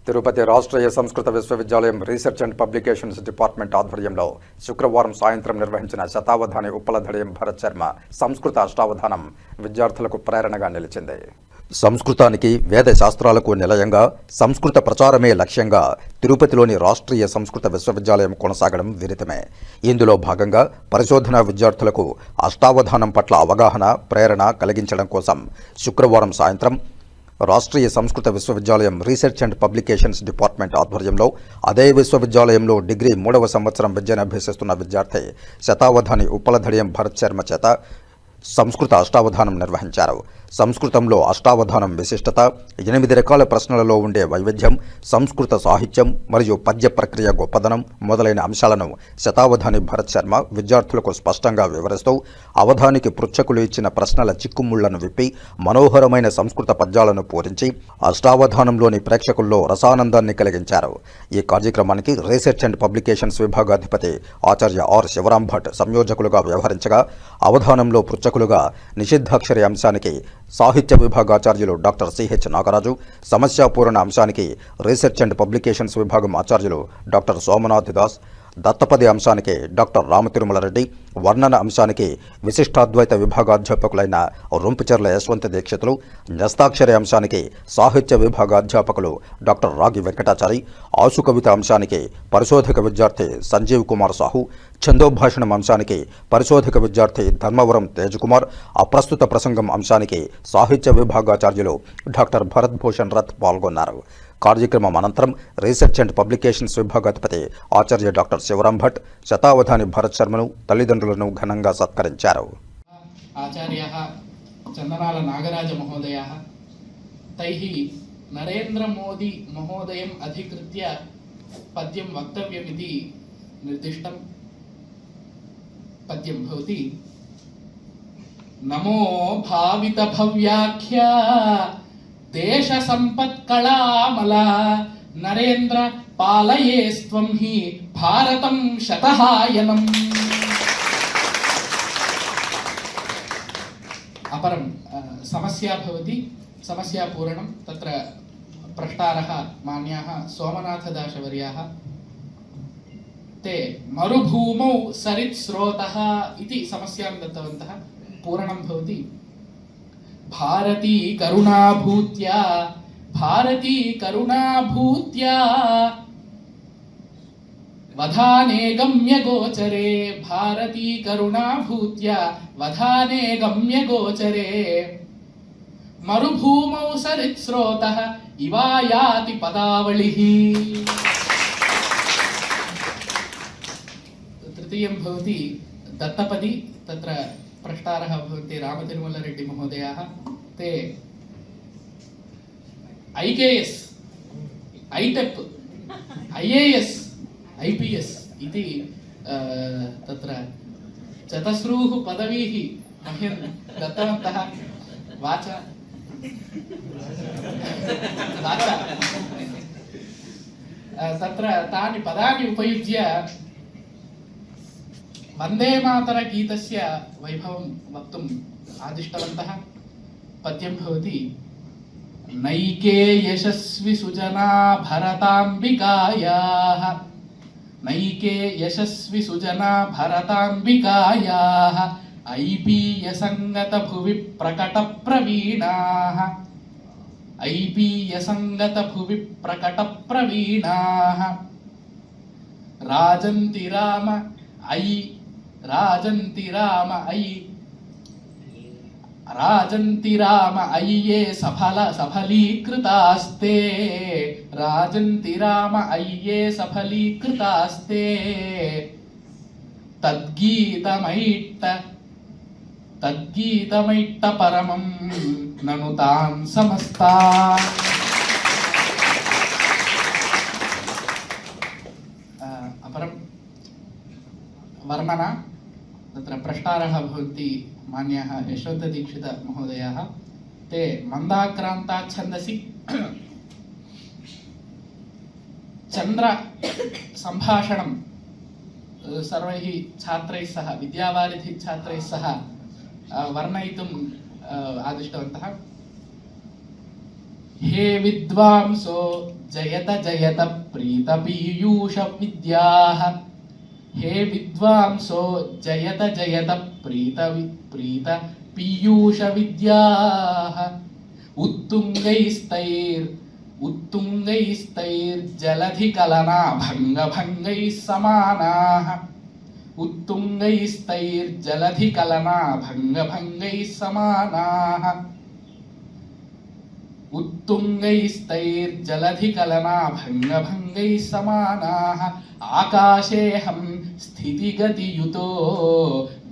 తిరుపతి రాష్ట్రీయ సంస్కృత విశ్వవిద్యాలయం research and publications department ఆధ్వర్యంలో శుక్రవారం సాయంత్రం నిర్వహించిన శతావధాని ఉప్పలధడియం భరత్ శర్మ సంస్కృత అష్టావధానం విద్యార్థులకు ప్రేరణగా నిలిచింది. సంస్కృతానికి వేద శాస్త్రాలకు నిలయంగా సంస్కృత ప్రచారమే లక్ష్యంగా తిరుపతిలోని రాష్ట్రీయ సంస్కృత విశ్వవిద్యాలయం కొనసాగడం విదితమే. ఇందులో భాగంగా పరిశోధనా విద్యార్థులకు అష్టావధానం పట్ల అవగాహన, ప్రేరణ కలిగించడం కోసం శుక్రవారం సాయంత్రం రాష్ట్రీయ సంస్కృత విశ్వవిద్యాలయం రీసెర్చ్ అండ్ పబ్లికేషన్స్ డిపార్ట్మెంట్ ఆధ్వర్యంలో అదే విశ్వవిద్యాలయంలో డిగ్రీ 3వ సంవత్సరం విద్యను అభ్యసిస్తున్న విద్యార్థి శతావధాని ఉప్పలధడియం భరత్ శర్మ చేత సంస్కృత అష్టావధానం నిర్వహించారు. సంస్కృతంలో అష్టావధానం విశిష్టత, 8 రకాల ప్రశ్నలలో ఉండే వైవిధ్యం, సంస్కృత సాహిత్యం మరియు పద్య ప్రక్రియ గొప్పదనం మొదలైన అంశాలను శతావధాని భరత్ శర్మ విద్యార్థులకు స్పష్టంగా వివరిస్తూ అవధానికి పృచ్ఛకులు ఇచ్చిన ప్రశ్నల చిక్కుముళ్లను విప్పి మనోహరమైన సంస్కృత పద్యాలను పూరించి అష్టావధానంలోని ప్రేక్షకుల్లో రసానందాన్ని కలిగించారు. ఈ కార్యక్రమానికి రీసెర్చ్ అండ్ పబ్లికేషన్స్ విభాగాధిపతి ఆచార్య ఆర్ శివరాం భట్ సంయోజకులుగా వ్యవహరించగా, అవధానంలో పృచ్ఛకులుగా నిషిద్ధాక్షరి అంశానికి సాహిత్య విభాగాచార్యులు డాక్టర్ సిహెచ్ నాగరాజు, సమస్యాపూరణ అంశానికి రీసెర్చ్ అండ్ పబ్లికేషన్స్ విభాగం ఆచార్యులు డాక్టర్ సోమనాథ్ దాస్, దత్తపది అంశానికి డాక్టర్ రామతిరుమలరెడ్డి, వర్ణన అంశానికి విశిష్టాద్వైత విభాగాధ్యాపకులైన రొంపిచెర్ల యశ్వంత దీక్షితులు, న్యస్తాక్షరి అంశానికి సాహిత్య విభాగాధ్యాపకులు డాక్టర్ రాగి వెంకటాచారి, ఆశు కవిత అంశానికి పరిశోధక విద్యార్థి సంజీవ్ కుమార్ సాహు, ఛందోభాషణం అంశానికి పరిశోధక విద్యార్థి ధర్మవరం తేజకుమార్, అప్రస్తుత ప్రసంగం అంశానికి సాహిత్య విభాగాచార్యులు డాక్టర్ భరత్ భూషణ్ రథ్ పాల్గొన్నారు. కార్యక్రమం అనంతరం రీసెర్చ్ అండ్ పబ్లికేషన్స్ విభాగాధిపతి ఆచార్య డాక్టర్ శివరాం భట్ శతావధాని భరత్ శర్మను, తల్లిదండ్రులను ఘనంగా సత్కరించారు. ఆచార్యः చందనాల నాగరాజ మహోదయः తైః నరేంద్ర మోదీ మహోదయం అధికృత్య పద్యం వక్తవ్యమితి నిర్దిష్టం. పద్యం భవతి: నమో భావిత భవ్యాఖ్య దేశ సంపత్కళామల నరేంద్ర పాలయేస్త్వం హి భారతం శతహాయనం. अपरं समस्या भवति, समस्यापूरणं. तत्र प्रष्टारः मान्याः सोमनाथदासवर्याः ते मरुभूमौ सरित्स्रोतः इति समस्यां दत्तवन्तः. पूरणं भवति: भारती करुणाभूत्या, भारती करुणाभूत्या वधाने गम्य गोचरे, भारती करुणाभूत्या वधाने गम्य गोचरे, मरुभूमौ सरित्स्रोतः इवायाति पदावलिः. तृतीयं भवति दत्तपदी. तत्र प्रष्टारः भवन्ति रामतिरुमलरेड्डी महोदयाः. ते IKS, ITEP, IAS, IPS इति तत्र चतस्रूः पदवीः मह्यं दत्तवन्तः. वाचा तत्र तानि पदानि उपयुज्य वन्दे मातर गीतस्य वैभवं वक्तुम् आदिष्टवन्तः. पद्यं भवति: नैके यशस्वी सुजना भरताम्बिकायाः, नैके यशस्वी सुजना भरताम्बिकायाः, ऐपीयसङ्गत भुवि प्रकट प्रवीणाः, ऐपीयसङ्गत भुवि प्रकट प्रवीणाः, राजन्ति राम अयि, राजन्ति राम अयि, राजन्ति राम अय्ये सफल सफलीकृतास्ते, राजन्ति राम अय्ये सफलीकृतास्ते, तद्गीतमैट्ट तद्गीतमैट्ट परमं ननु तां समस्ता. अपरं वर्णना. तत्र प्रष्टारः भवन्ति मान्याः यशवन्तदीक्षित महोदयाः. ते मन्दाक्रान्ता छन्दसि चन्द्र सम्भाषणं सर्वैः छात्रैः सह, विद्यावारिधि छात्रैः सह वर्णयितुम् आदिष्टवन्तः. हे विद्वांसो जयत जयत प्रीत पीयूष विद्याः हे विद्वांसो जयत जयत प्रीत पीयूष विद्याः उत्तुङ्गैस्तैर्जलधिकलना भङ्गभङ्गैः समानाः उत्तुङ्गैस्तैर्जलधिकलना भङ्गभङ्गैः समानाः उत्तुङ्गैस्तैर्जलधिकलना भङ्गभङ्गैः समानाः आकाशेऽहं स्थितिगतियुतो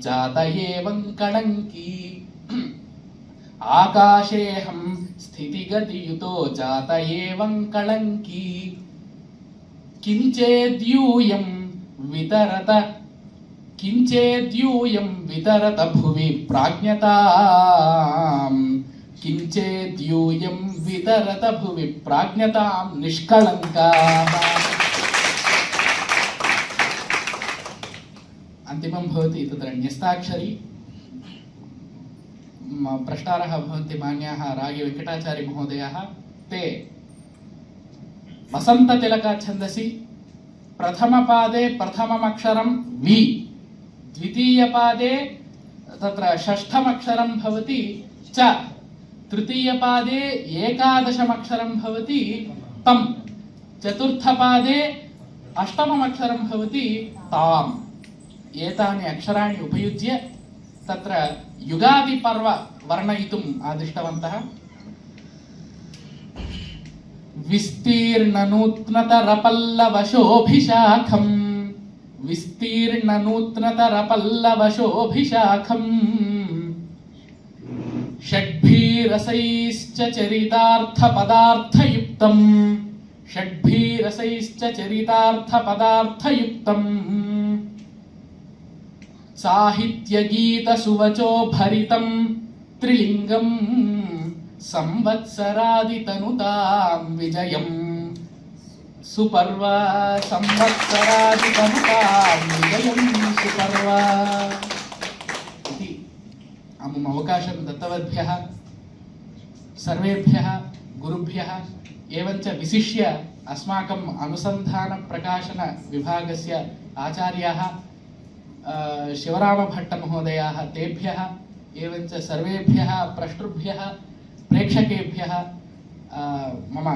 जात एवं कलङ्की आकाशेऽहं स्थितिगतियुतो जात एवं कलङ्की किञ्चेद्यूयं वितरत भुवि प्राज्ञताम् किञ्चेद्यूयं वितरत भुवि प्राज्ञतां निष्कलङ्काः। अन्तिमं भवति तत्र न्यस्ताक्षरी प्रष्टारः भवन्ति मान्याः रागे वेङ्कटाचार्य महोदयाः ते वसन्ततिलका छन्दसि प्रथमपादे प्रथममक्षरं वि द्वितीयपादे तत्र षष्ठमक्षरं भवति च तृतीयपादे एकादशमक्षरं भवति तम् चतुर्थपादे अष्टममक्षरं भवति ताम् एतानि अक्षराणि उपयुज्य तत्र युगादिपर्व वर्णयितुम् आदिष्टवन्तः। विस्तीर्णनूत्नतरपल्लवशोभिशाखम् षड्भिरसैश्च चरितार्थपदार्थयुक्तम् साहित्यगीतसुवचो भरितं त्रिलिङ्गं संवत्सरादितनुतां विजयं सुपर्व संवत्सरादितनुतां विजयं सुपर्व इति अमुम् अवकाशं दत्तवद्भ्यः सर्वेभ्यः गुरुभ्यः एवञ्च विशिष्य अस्माकम् अनुसन्धानप्रकाशन विभागस्य आचार्याः शिवरामभट्टमहोदयाः तेभ्यः एवञ्च सर्वेभ्यः प्रष्टृभ्यः प्रेक्षकेभ्यः मम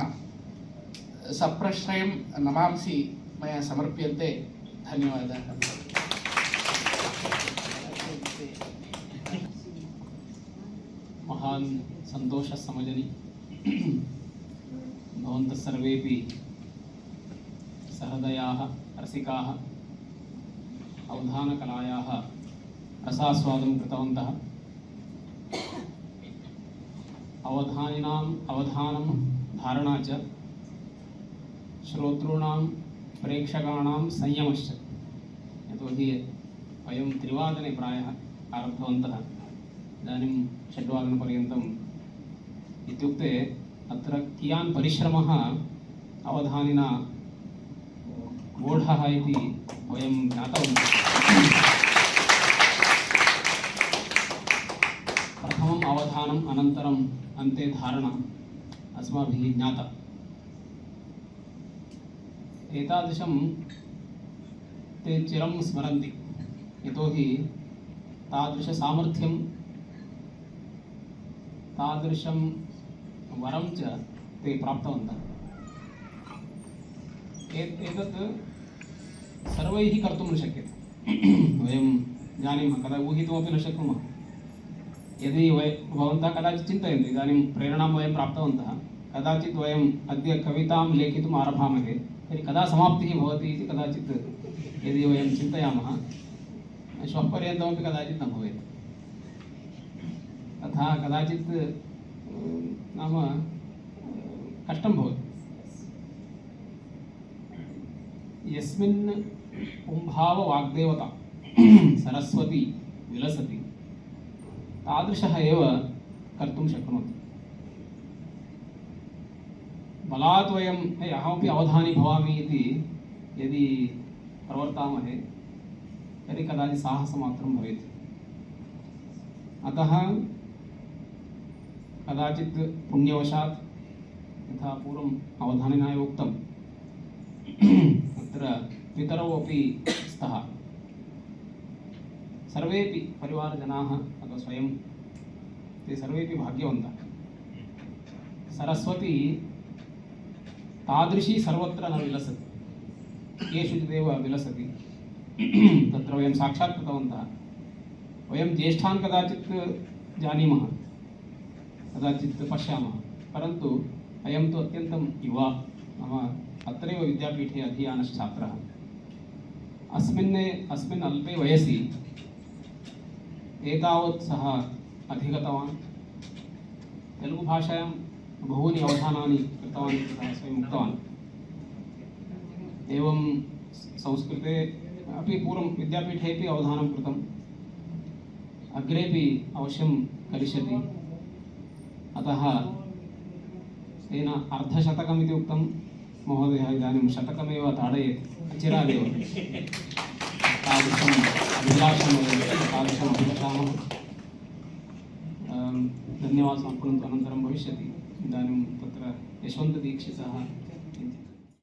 सप्रश्रयं नमांसि मया समर्प्यन्ते। धन्यवादाः। महान् सन्तोषः समजनि भवन्तः सर्वेपि सहृदयाः रसिकाः अवधानकलायाः रसास्वादं कृतवन्तः। अवधानं धारणा च श्रोतॄणां प्रेक्षकाणां संयमश्च। यतोहि वयं 3 प्रायः आरब्धवन्तः, इदानीं 6 इत्युक्ते अत्र कियान् परिश्रमः अवधानिना गूढः इति वयं ज्ञातवन्तः। प्रथमम् अवधानम् अनन्तरम् अन्ते धारणा अस्माभिः ज्ञाता। एतादृशं ते चिरं स्मरन्ति, यतोहि तादृशसामर्थ्यं तादृशं वरं च ते प्राप्तवन्तः। एतत् सर्वैः कर्तुं न शक्यते। वयं जानीमः, कदा ऊहितुमपि न शक्नुमः। यदि भवन्तः कदाचित् चिन्तयन्ति, इदानीं प्रेरणां वयं प्राप्तवन्तः, कदाचित् वयम् अद्य कवितां लेखितुम् आरभामहे, तर्हि कदा समाप्तिः भवति इति कदाचित् यदि वयं चिन्तयामः, श्वः पर्यन्तमपि कदाचित् न भवेत्। तथा कदाचित् नाम कष्टं भवति। यस्मिन् पुंभाववाग्देवता सरस्वती विलसति, तादृशः एव कर्तुं शक्नोति। बलात् वयं अहमपि अवधानी भवामि इति यदि प्रवर्तामहे तर्हि कदाचित् साहसमात्रं भवेत्। अतः कदाचित् पुण्यवशात् यथा पूर्वम् अवधानिना एव उक्तम् अत्र पितरौ अपि स्तः सर्वेपि परिवारजनाः अथवा स्वयं ते सर्वेपि भाग्यवन्तः सरस्वती तादृशी सर्वत्र न विलसति केषुचिदेव विलसति तत्र वयं साक्षात् कृतवन्तः वयं ज्येष्ठान् कदाचित् जानीमः कदाचित् पश्यामः परन्तु अयं तु अत्यन्तं युवा नाम अत्रैव विद्यापीठे अधीयानश्छात्रः अस्मिन् अल्पे वयसि एतावत् सः अधिगतवान् तेलुगुभाषायां बहूनि अवधानानि कृतवान् इति सः स्वयम् उक्तवान् एवं संस्कृते अपि पूर्वं विद्यापीठेपि अवधानं कृतम् अग्रेपि अवश्यं करिष्यति अतः तेन अर्धशतकमिति उक्तं महोदयः इदानीं शतकमेव ताडयेत् चिरादेव तादृशम् अभिलाषं तादृशम् अभिलषामः धन्यवादसमर्पणम् अनन्तरं भविष्यति इदानीं तत्र यशवन्तदीक्षितः किञ्चित्